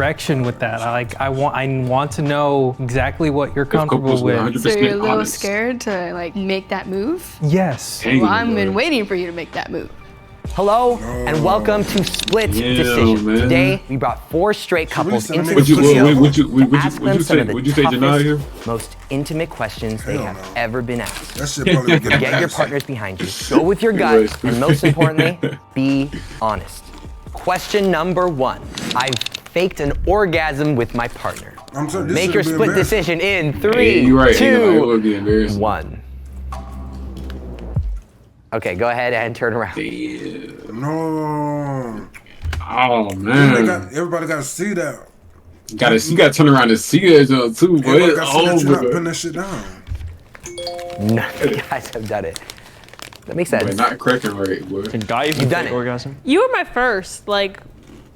direction with that. I want to know exactly what you're comfortable with. So you're a little scared to like make that move? Yes. Well, I've been waiting for you to make that move. Hello and welcome to Split Decision. Man. Today we brought 4 straight couples into the Would studio you to ask them some of the say Janai here? toughest, most intimate questions they have ever been asked. That shit probably Get your partners behind you. Go with your gut, and most importantly, be honest. Question number 1. I've faked an orgasm with my partner. Make your split decision in 3, 2, 1. Okay, go ahead and turn around. Damn. No. Oh man. Everybody got to see that. You gotta turn around and see it too, boy. Everybody got to see that you're not putting that shit down. None of you guys have done it. That makes sense. Boy, not cracking right, boy. Can guy even You've done fake it. orgasm? You were my first, like,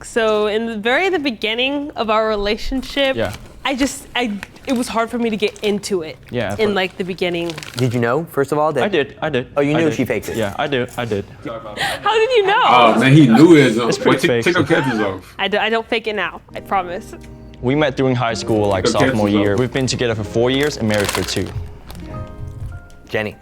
so in the beginning of our relationship, Yeah. it was hard for me to get into it. Yeah. In like the beginning. Did you know, first of all, that I did. Oh, you I knew did. she faked it? Yeah, I did. How did you know? Oh man, he knew it. It's pretty Take fake. your catches off. I don't fake it now. I promise. We met during high school, like Okay, sophomore so- year. We've been together for 4 years and married for 2. Jenny,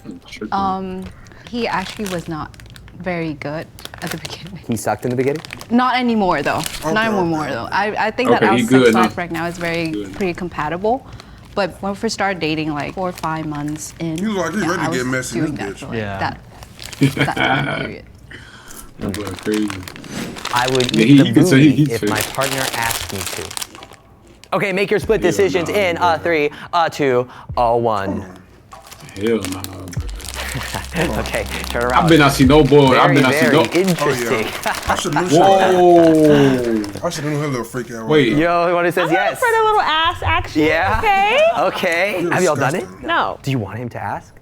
He actually was not very good at the beginning. he sucked in the beginning? Not anymore though. Not anymore though. I think that Okay, our he sex good life now. right now is pretty compatible. But when we first started dating, like 4 or 5 months in, You look like you ready to I was get messy, doing this that bitch. for like Yeah. that time period. That boy crazy. I would Yeah, eat the you can say booty he's if fake. my partner asked me to. Okay, make your split decisions in 3, 2, 1. Hell nah, bro. Okay, turn around. I've been not see no boy. I've Very, been not see very no. interesting. I should have knew Whoa. I should have knew her little freak out. Wait. Yo, the one who says yes. For the little ass action. Yeah? Okay. Okay. You're Have y'all done it? disgusting. No. Do you want him to ask?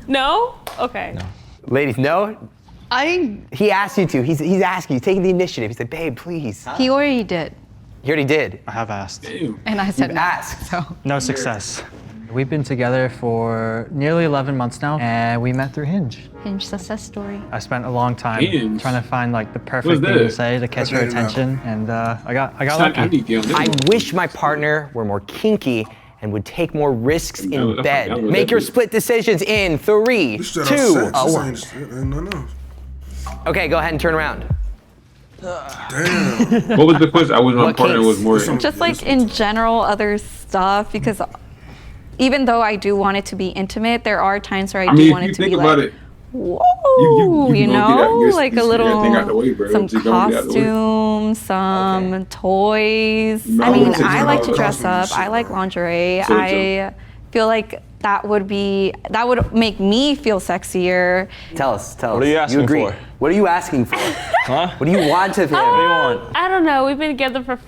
No? Okay. No. Ladies, no? I He asked you to. He's asking you, taking the initiative. He said, babe, please. He already did, He already did. I have asked. Damn. and I said You've no. asked. So No success. We've been together for nearly 11 months now, and we met through Hinge. Hinge success story. I spent a long time Hinge? trying to find like the What's perfect thing to that? say to catch her Okay, now. attention, and I got I lucky. need to get on this I one. wish my partner were more kinky and would take more risks No, in that's bed. not- Make your split decisions in 3, 2, This shit on sex. 1. This ain't nothing else. Okay, go ahead and turn around. Damn. What was the question? I was my What partner kinks? was more. Just like in general, other stuff, because even though I do want it to be intimate, there are times where I do mean, want if it you to be think about like, it, whoa, you gonna know, get like a everything out the little, way, bro. some Just don't get out the way. costumes, some toys. No, I mean, it's I like to all dress costumes up. and I like shit, lingerie. So, I feel like that would make me feel sexier. Tell us. What are you asking agree. for? What are you asking for? Huh? What do you want of him? What do you want? I don't know. We've been together for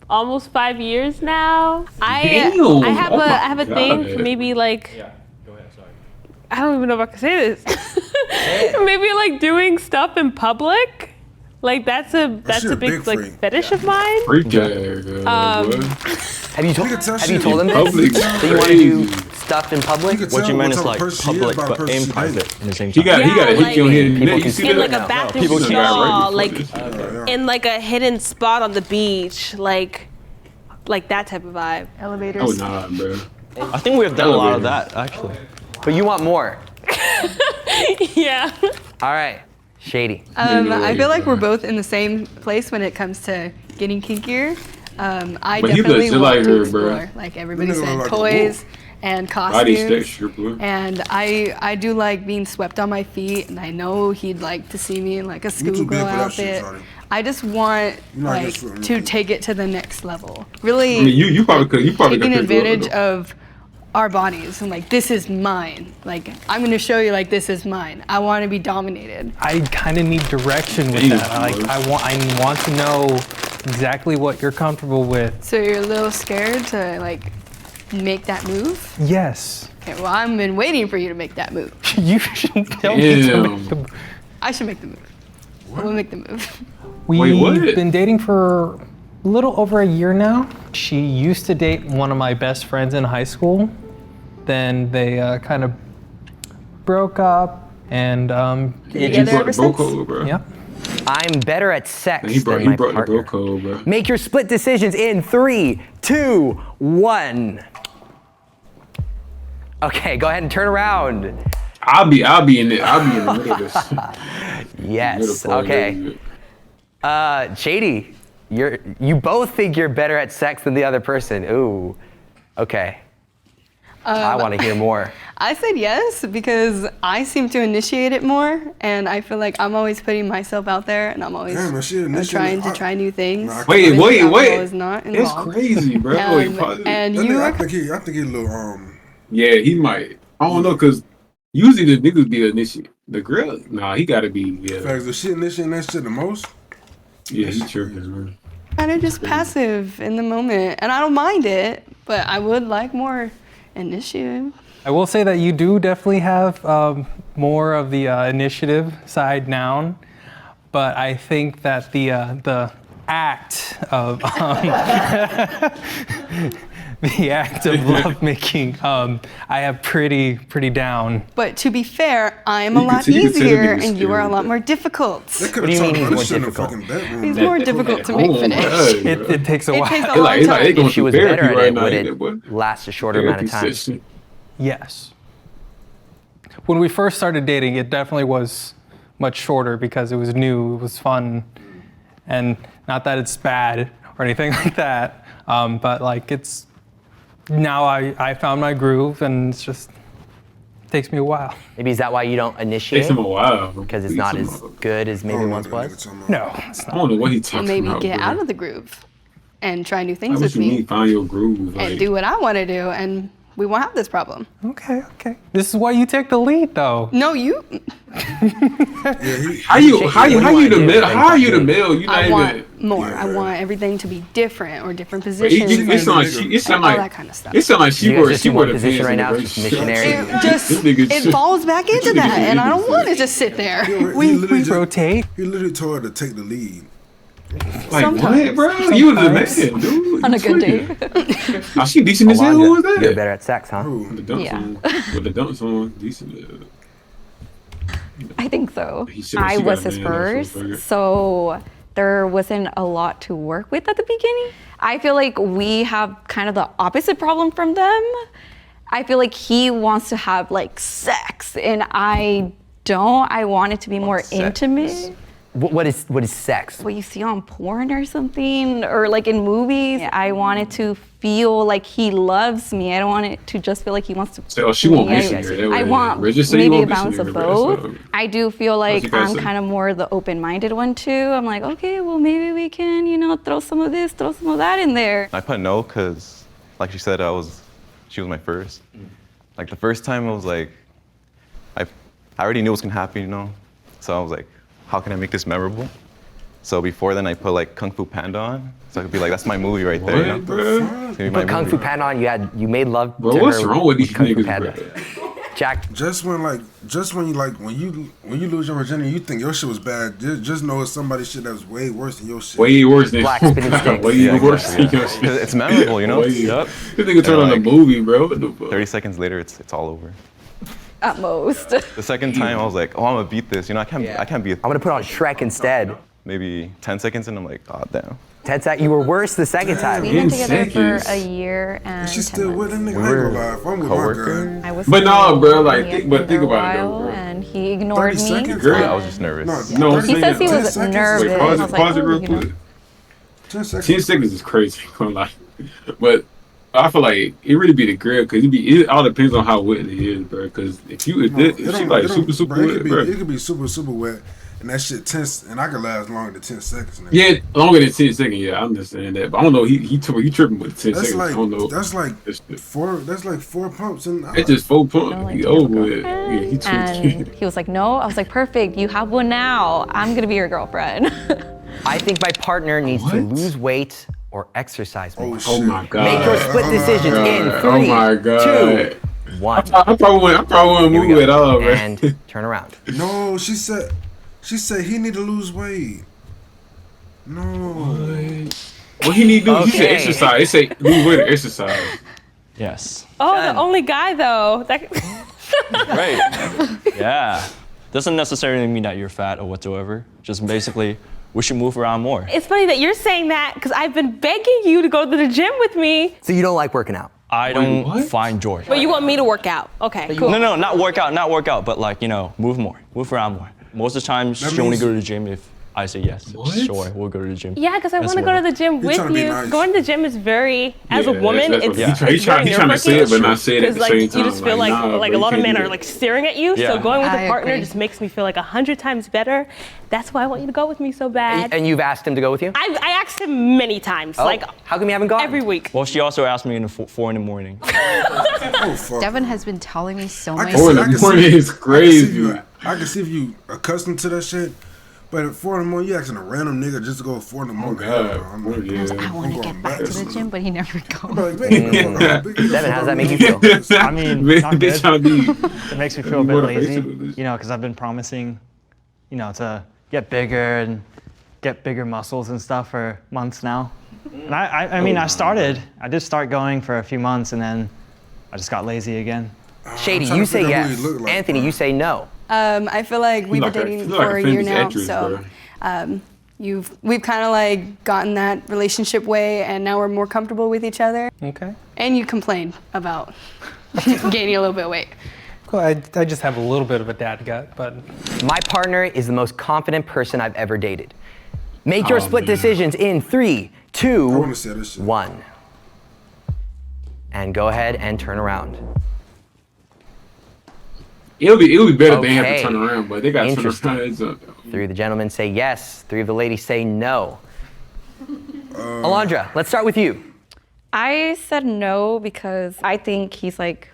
almost 5 years now. Damn. I have Oh my I have a thing for God. maybe like. Yeah. Go ahead. Sorry. I don't even know if I can say this. Maybe like doing stuff in public. Like that's a shit a big big like freak. fetish of mine. Freak ass, boy. Have you told You can tell Have you shit told him in this? public That you want to do crazy. stuff in public? You can What tell you meant is type of like person she is public by the but person in she private dating. in the same He time. got to hit you on here. People You can see see In that? like a No, bathroom people can- stall, Yeah, like Yeah. in like a hidden spot on the beach, like that type of vibe. elevators. Oh nah, bro. I think we have done a lot of that actually. But you want more. Yeah. All right, Shady. I feel like we're both in the same place when it comes to getting kinkier. I But he looks definitely just want like to her, bro. explore, like everybody That nigga said, look like a toys and Body costumes. texture, bro. And I do like being swept on my feet, and I know he'd like to see me in like a too big schoolgirl for that shit, outfit. Shawty. I just want You're not like just for- to take it to the next level. Really, I mean, you probably could. You probably taking could pick her up, advantage though. of our bodies and like this is mine. Like I'm gonna show you like this is mine. I want to be dominated. I kind of need direction with Damn, that. bro. I want to know exactly what you're comfortable with. So you're a little scared to like make that move. Yes. Okay, well I've been waiting for you to make that move. You should tell me to Damn. make the. I should make the move. We'll make the move. We've Wait, what? been dating for a little over a year now. She used to date one of my best friends in high school. Then they kind of broke up, and Together ever since? Bro. yeah. I'm better at sex He brought than my the bro partner. code, bro. Make your split decisions in 3, 2, 1. Okay, go ahead and turn around. I'll be in the middle of this. Yes. Middle part, Okay. yeah. Shady, you both think you're better at sex than the other person. Ooh. Okay. I want to hear more. I said yes because I seem to initiate it more, and I feel like I'm always putting myself out there, and I'm always Damn, she initiated- trying to try new things. Nah, Wait. Alcohol is not It's involved. crazy, bro. And That you nigga, I are think he a little Yeah, he might. I don't know, cause usually the niggas be initiate. The girl, nah, he gotta be. Yeah, facts. The shit initiating that shit the most. yeah, he tripping, man. kind of just passive in the moment, and I don't mind it, but I would like more initiative. I will say that you do definitely have more of the initiative side now, but I think that the act of the act of lovemaking, I have pretty down. But to be fair, I'm a You lot could- you could say the easier, nigga's and you are a scary, lot but- more difficult. They could What do have you mean talked he's about more this shit in the difficult? fucking bedroom. He's more difficult to make Oh, finish. God, It takes a It while. takes a They long like time. they going If she through was better therapy at right it, now. would ain't it boy? last a shorter amount of time? Therapy session. Yes. When we first started dating, it definitely was much shorter because it was new, it was fun, and not that it's bad or anything like that, but like it's, now I found my groove and it's just, takes me a while. Maybe is that why you don't initiate? Takes him a while. Because it's not as good as maybe once was? No, it's I not. don't know what he Well, talking maybe about. get bro. out of the groove and try new Like, things what with you me mean? Find your groove. and Like, do what I want to do, and we won't have this problem. Okay. This is why you take the lead though. No, you. how you the male? How are you the Dating. male? You not I even. want more. I want everything to be different or different It positions. sound like and she. It sound all like that kind of stuff. It sound like she You guys wore just she in wore one the position pants right in the now, race. just missionary. It just This nigga it shit. falls back into that, and I don't want to just sit there. We rotate. He literally told her to take the lead. Like Sometimes. what, bro? You was the man, dude. On a You good tweaking. day. Oh, she decent as hell. Who was You're that? better at sex, huh? With the dunks Yeah. on. With the dunks on, decent. I think so. He should- I she was got his a man, that's first, so figured. so there wasn't a lot to work with at the beginning. I feel like we have kind of the opposite problem from them. I feel like he wants to have like sex, and I don't. I want it to be more intimate. What is sex? What you see on porn or something, or like in movies. I want it to feel like he loves me. I don't want it to just feel like he wants to. So she won't me. miss it. I want Just say you maybe a won't miss balance it, of bro. both. So- I do feel like you gotta I'm say? kind of more the open-minded one too. I'm like, okay, well maybe we can, throw some of this, throw some of that in there. I put no because, like she said, she was my first. Like the first time, it was like, I already knew what was gonna happen, So I was like, how can I make this memorable? So before then, I put like Kung Fu Panda on, so I could be like, that's my movie right there. What, bro? It's gonna be my Put Kung Fu movie. Panda on. You made love Bro, to what's her wrong with these Kung Fu niggas, Panda. bro? Jack, Just when you lose your virginity, you think your shit was bad. Just know it's somebody's shit that was way worse than your shit. Way worse than Black spinning sticks. Way Yeah, worse exactly, than yeah. your shit. 'Cause it's memorable, Way- Yep. This nigga turned on a like- movie, bro. What the fuck? 30 seconds later, it's all over. At most. The second time, I was like, oh, I'm gonna beat this. I can't be. I'm gonna put on Shrek instead. Maybe 10 seconds, and I'm like, oh damn. 10 seconds. You were worse the second time. We've been 10 together seconds. for a year and She's 10 still with months. that nigga. I ain't gonna lie. If I'm with my Co-worker. girl, I was But no, single, bro, like, he think- had but been think for a about it, though, while, bro. and he ignored 30 me. seconds? Girl, I was just nervous. No, I'm He saying says he 10 was seconds? nervous. Wait, I pause was it, like, pause it oh, real you know. quick. 10 seconds. 10 seconds is crazy. I'm like, but I feel like it really be the girl because it all depends on how wet it is, bro. Because if she like super bro, wet, bro. It could be super wet, and that shit tense, and I could last longer than 10 seconds. Nigga. Yeah, longer than 10 seconds. Yeah, I understand that. But I don't know. He tripping with 10 That's seconds. I don't know. that's like It's- four. That's like 4 pumps, and It's just 4 pumps. like, He do you have over a with. Yeah, he And tweaking. he was like, no. I was like, perfect. You have one now. I'm gonna be your girlfriend. I think my partner needs to What? lose weight or exercise more. oh shit. Oh my god. Make your split decisions in God. 3, Oh my god. 2, 1. I probably wouldn't Here we move go. at all, bro. And turn around. No, she said he need to lose weight. No. What he need to do? He said Okay. exercise. He said lose weight or exercise. Yes. Oh, Done. the only guy though. That Right. Yeah. Doesn't necessarily mean that you're fat or whatsoever. Just basically, we should move around more. It's funny that you're saying that because I've been begging you to go to the gym with me. So you don't like working out? I don't find joy. But you want me to work out. Okay, cool. No, not work out, but like, move more, move around more. Most of the time, she only go to the gym if I say yes. Sure, we'll go to the gym. Yeah, because I want to go to the gym with you. Nice. Going to the gym is very, as a woman, it's He's trying to say it, but not say it at the like, same time. you just feel like nah, a bro, lot of you men can't are do like staring at you. Yeah. So going with I a partner agree. just makes me feel like 100 times better. That's why I want you to go with me so bad. And you've asked him to go with you? I asked him many times, Oh, like how come you haven't gone? every week. Well, she also asked me in 4 in the morning. Oh, fuck. Devin has been telling me so I many can Oh, in see- the morning is crazy. I can see if you accustomed to that shit. But at 4 in the morning, you asking a random nigga just to go at 4 in the morning. God. Hell, I'm like, I want to get back to the gym, but he never I'm goes. like, man, Devin, how does that make you feel? I mean, not They good. trying to be It makes me feel a bit lazy, motivational. because I've been promising, to get bigger and get bigger muscles and stuff for months now. And I mean, I did start going for a few months and then I just got lazy again. Shady, trying you to say figure out who yes. you look like, Anthony, bro. you say no. I feel like we've been like a- dating you like for a a year famous now, actress, so bro. we've kind of like gotten that relationship way, and now we're more comfortable with each other. Okay. And you complained about gaining a little bit of weight. Cool. I just have a little bit of a dad gut, but My partner is the most confident person I've ever dated. Make your split decisions in 3, 2, I want to say this shit. 1. And go ahead and turn around. It'll be better if they have Okay. to turn around, but they got to turn Interesting. around. It's a- 3 of the gentlemen say yes. 3 of the ladies say no. Alondra, let's start with you. I said no because I think he's like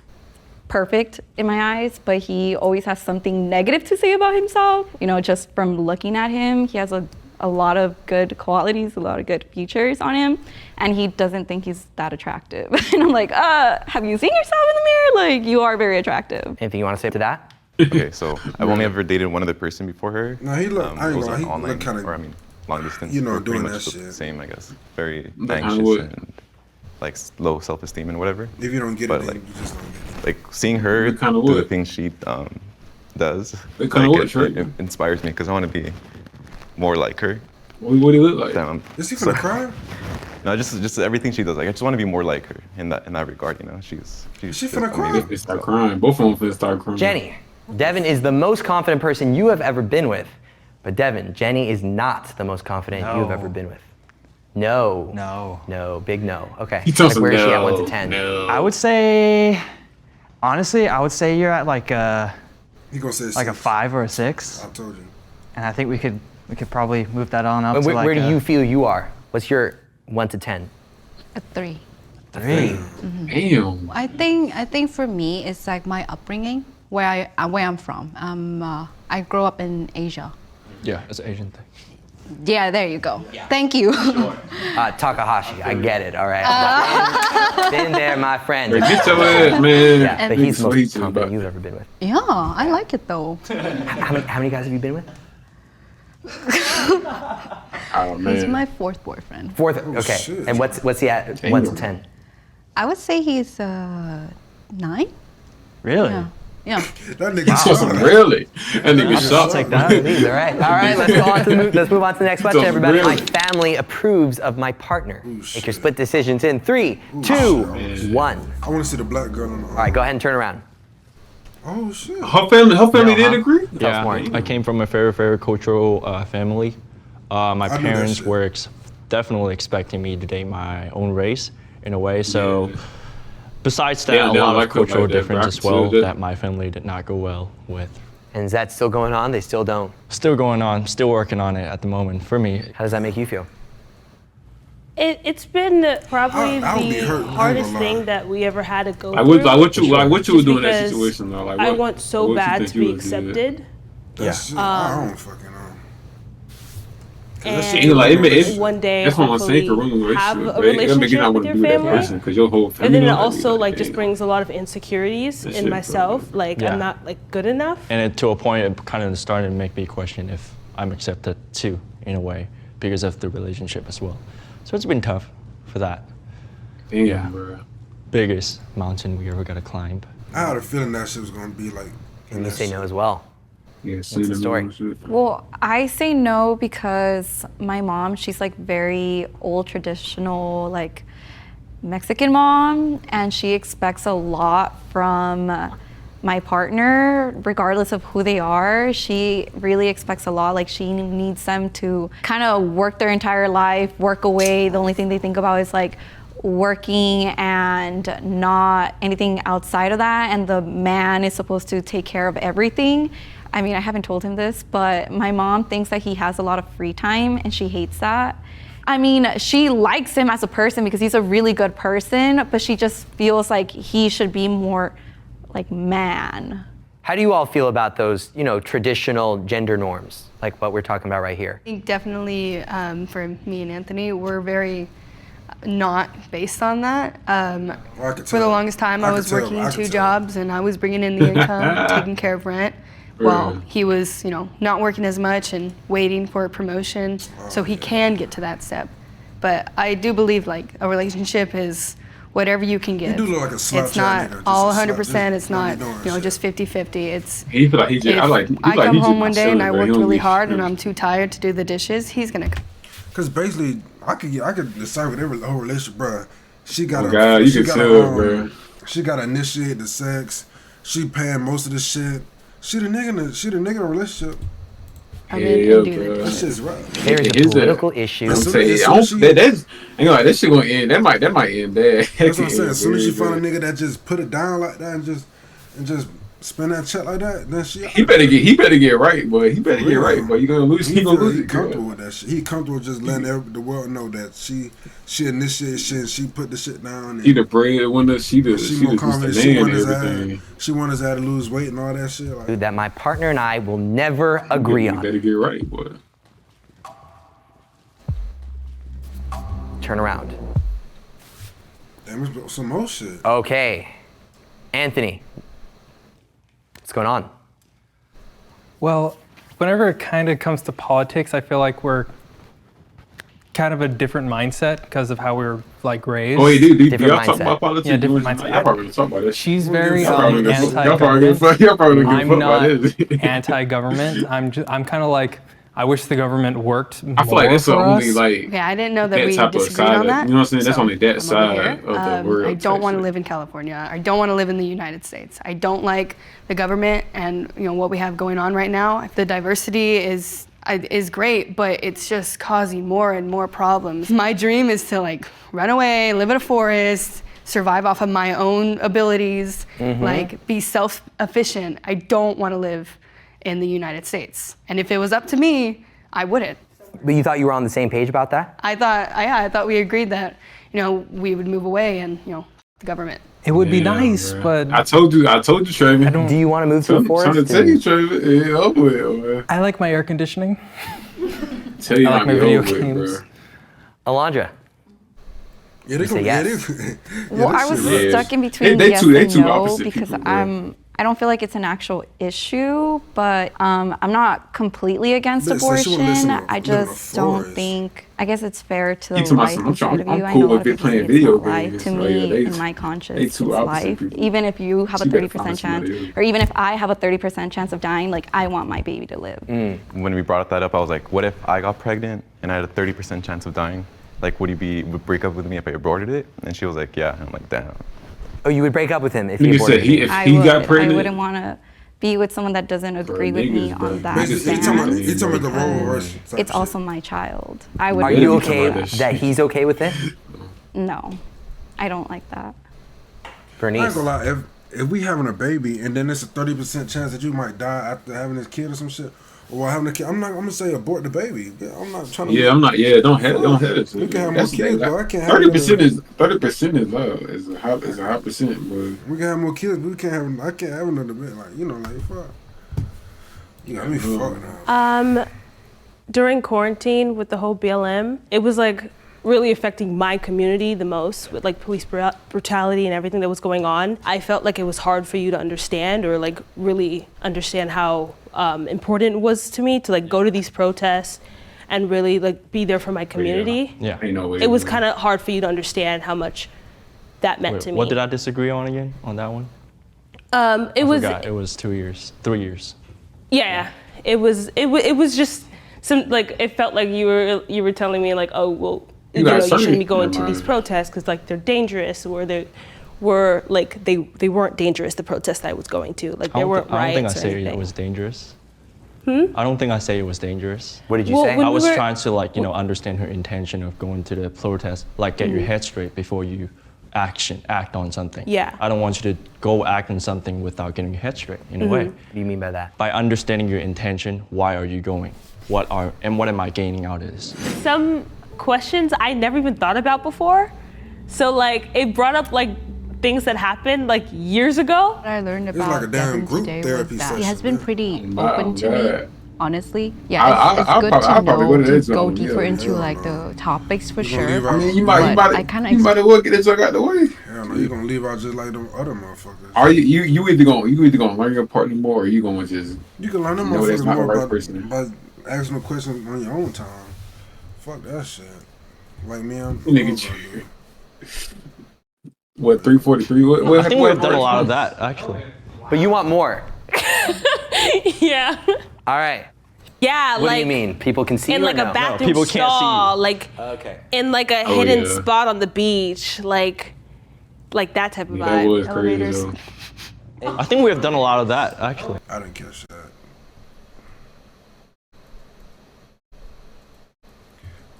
perfect in my eyes, but he always has something negative to say about himself. Just from looking at him, he has a lot of good qualities, a lot of good features on him, and he doesn't think he's that attractive. And I'm like, have you seen yourself in the mirror? Like, you are very attractive. Anything you want to say to that? Okay, so I've only ever dated one other person before her. No, he look. I It ain't was gonna lie, he online, look kind or I of. mean, long distance. You know, We're pretty doing much that the shit. same, I guess. Very Like anxious Hollywood. and like low self-esteem and whatever. If you don't get But it, then like, you just don't get it. like seeing her It kinda do the would. things she does, It kinda like, would, sure. it inspires me because I want to be more like her. What do he look like? Damn, Is he finna cry? No, just everything she does. Like I just want to be more like her in that regard. She's She just finna cry? amazing. They start crying. Both of them finna start crying. Jenny, Devin is the most confident person you have ever been with. But Devin, Jenny is not the most confident you have No. ever been with. No. No. No, big no. Okay. He tells Where is she at no, 1 to 10? No. I would say, honestly, you're at like a He gonna say like a 6. 5 or a 6, I told you. and I think we could probably move that on up And to like where do a you feel you are? What's your 1 to 10? A 3. 3. Damn. I think for me, it's like my upbringing, where I'm from. I grew up in Asia. Yeah, it's an Asian thing. Yeah, there you go. Thank you. Takahashi, I get it, all right. Been there, my friend. Get your ass, man. Yeah, but he's the most He's confident about- you've ever been with. Yeah, I like it though. How many guys have you been with? Oh, He's man. my 4th boyfriend. 4th, okay. shit. And what's he at 1 to 10? I would say he's 9. Really? Yeah. Yeah. That nigga Awesome, suck. really? That nigga I'll sucks. take that. All right, let's move on to the next question, So everybody. really- My family approves of my partner. Make your split decisions in 3, 2, 1. I want to see the black girl on the. All right, go ahead and turn around. Oh shit. Her family did agree? Tell us more. I came from a very, very cultural family. My knew that parents shit. were definitely expecting me to date my own race in a way. So, Yeah. besides that, They a don't lot like of it cultural like that, difference bro. as well So that- that my family did not go well with. And is that still going on? They still don't. Still going on, still working on it at the moment. For me, How does that make you feel? It's been probably I would be hurt, I the ain't hardest gonna lie. thing that we ever had to go Like through. what you would Just do in that because situation though? Like I what- want so what you bad think to you be would do? accepted. That shit, I don't fucking know. And shit, like, it's- one day That's what I'm saying. For hopefully ruining have a relationship, it make you relationship not with want your to be with that family. person because your whole family. And then it gonna be also like just damn. brings a lot of insecurities That in shit, myself. Like Yeah. I'm not like good enough. and to a point, it kind of started to make me question if I'm accepted too, in a way, because of the relationship as well. So it's been tough for that. Damn, Yeah. bro. Biggest mountain we ever got to climb. I had a feeling that shit was gonna be like. And you say no as well. Yeah, What's the story? Well, I say no because my mom, she's like very old traditional, like Mexican mom, and she expects a lot from my partner, regardless of who they are. She really expects a lot. Like she needs them to kind of work their entire life, work away. The only thing they think about is like working and not anything outside of that. And the man is supposed to take care of everything. I mean, I haven't told him this, but my mom thinks that he has a lot of free time and she hates that. I mean, she likes him as a person because he's a really good person, but she just feels like he should be more like man. How do you all feel about those, traditional gender norms, like what we're talking about right here? I think definitely for me and Anthony, we're very not based on that. For the longest time, I was working 2 jobs and I was bringing in the income, taking care of rent, while he was, not working as much and waiting for a promotion so he can get to that step. But I do believe like a relationship is whatever you can give. You do look like a Snapchat it's not nigga, all just a 100%. It's not, doing just 50-50. It's He feel like he just, I come home one day and I worked really hard and I'm I'm too tired to do the dishes, he's gonna come. Cause basically, I could decipher their whole relationship, bro. She got Oh God, you can tell, bro. She got to initiate the sex. She paying most of the shit. She the nigga in the relationship. I mean, That shit's right. There's a political issue. I'm saying, that shit gonna end. That might end bad. That's what I'm saying. As soon as she find a nigga that just put it down like that and just spend that check like that, then he better get right, boy. He better get right, boy. You gonna lose. He gonna lose He it. comfortable with that shit. He comfortable just letting the world know that she initiates shit. She put the shit down. And she the breadwinner. She more confident. She man want his everything. ass. She want his ass to lose weight and all that shit. Like, That my partner and I will never agree on. You better get right, boy. Turn around. damn, it's some more shit. Okay, Anthony. What's going on? Well, whenever it kind of comes to politics, I feel like we're kind of a different mindset because of how we were like raised. Oh, wait, do y'all Different talk mindset. about politics? Yeah, different mindset. Y'all probably gonna talk about that. She's We'll very give- y'all probably anti-government. Y'all probably gonna I'm give a fuck not about this. anti-government. I'm kind of like, I wish the government worked more I feel like that's the for only us. like Okay, I didn't know that that we type of disagreed side. on that. You know what I'm saying? That's so only that I'm over side here. of the world. I don't want to type live in California. I don't want to live in the United States. I don't like the government and what we have going on right now. The diversity is great, but it's just causing more and more problems. My dream is to like run away, live in a forest, survive off of my own abilities, like be self-efficient. I don't want to live in the United States. And if it was up to me, I wouldn't. But you thought you were on the same page about that? I thought we agreed that, we would move away and, the government. It would be Yeah, nice, bro. but I told you, Traven. Do you want to move to a I'm trying forest? to tell you, Traven. Yeah, over it, man. I like my air conditioning. Tell you I like not my be video over it, games. bro. Alondra. Yeah, they say gonna yes. Well, I was Yeah. stuck in between They yes two and no opposite because people, bro. I don't feel like it's an actual issue, but I'm not completely against But so she wanna abortion. listen to I live in a just don't forest. think. I guess it's fair to He the told my life son, I'm side of I'm you. I cool know a lot with of it people playing say it's video not life. games. To Oh, me, yeah, they in my two conscience, it's opposite life. people. Even if you have a She better 30% find chance, somebody else. or even if I have a 30% chance of dying, like I want my baby to live. When we brought that up, I was like, what if I got pregnant and I had a 30% chance of dying? Like, would break up with me if I aborted it? And she was like, yeah. And I'm like, damn. Oh, you would break up with him if he Nigga aborted said you? if I he would. got pregnant. I wouldn't want to be with someone that doesn't agree with me niggas, bro. on that Basically, he talking about the role because reversal type it's shit. also my child. I would. Are really you want okay that. that he's okay with it? No, I don't like that. I ain't Bernice. gonna lie, if we having a baby and then it's a 30% chance that you might die after having this kid or some shit, or having a kid, I'm gonna say abort the baby. Yeah, I'm not trying to. Yeah, I'm not. Yeah, don't have it. We can have more kids, bro. I can't have 30% is 30% is love. Is a high percent, but We can have more kids, but we can't have. I can't have another baby. Like fuck. You got me fucked up. During quarantine with the whole BLM, it was like really affecting my community the most with like police brutality and everything that was going on. I felt like it was hard for you to understand or like really understand how important it was to me to like go to these protests and really like be there for my community. Yeah. ain't no way. It was kind of hard for you to understand how much that meant Wait, to me. what did I disagree on again on that one? It I was forgot. It was 2 years, 3 years. Yeah, it was just some like it felt like you were telling me like, oh well, you shouldn't be going to these protests because like they're dangerous, or they were like they weren't dangerous. The protest I was going to, like there weren't riots. I don't think I or said anything. it was dangerous. I don't think I say it was dangerous. What did you say? I was trying to like understand her intention of going to the protest, like get your head straight before you act on something. Yeah. I don't want you to go act on something without getting your head straight in a way. What do you mean by that? By understanding your intention, why are you going? What am I gaining out of this? Some questions I never even thought about before. So like it brought up like things that happened like years ago. What I learned It's about like a damn Devin group today therapy was that he session, has been man. pretty Oh, open to God. me, honestly. Yeah, it's good to know to go deeper into like the topics for sure. leave out- I mean, you But might I kinda you might as well get this junk out the way. Hell no, you gonna leave out just like them other motherfuckers. Are you either gonna learn your partner more, or you gonna just You can learn them know that's motherfuckers not the more right person. by asking them questions on your own time. Fuck that shit. Like me, I'm Nigga, what 343? What I think we've done a lot of that actually. But you want more. Yeah. All right. Yeah, What like do you mean? People can see in you or like a no? bathroom people can't see you. stall, like Okay. in like a Oh, hidden yeah. spot on the beach, like that type of That vibe. was crazy Elevators. though. I think we have done a lot of that actually. I didn't catch that.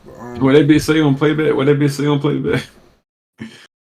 But, Would that be say on playback? Would that be say on playback?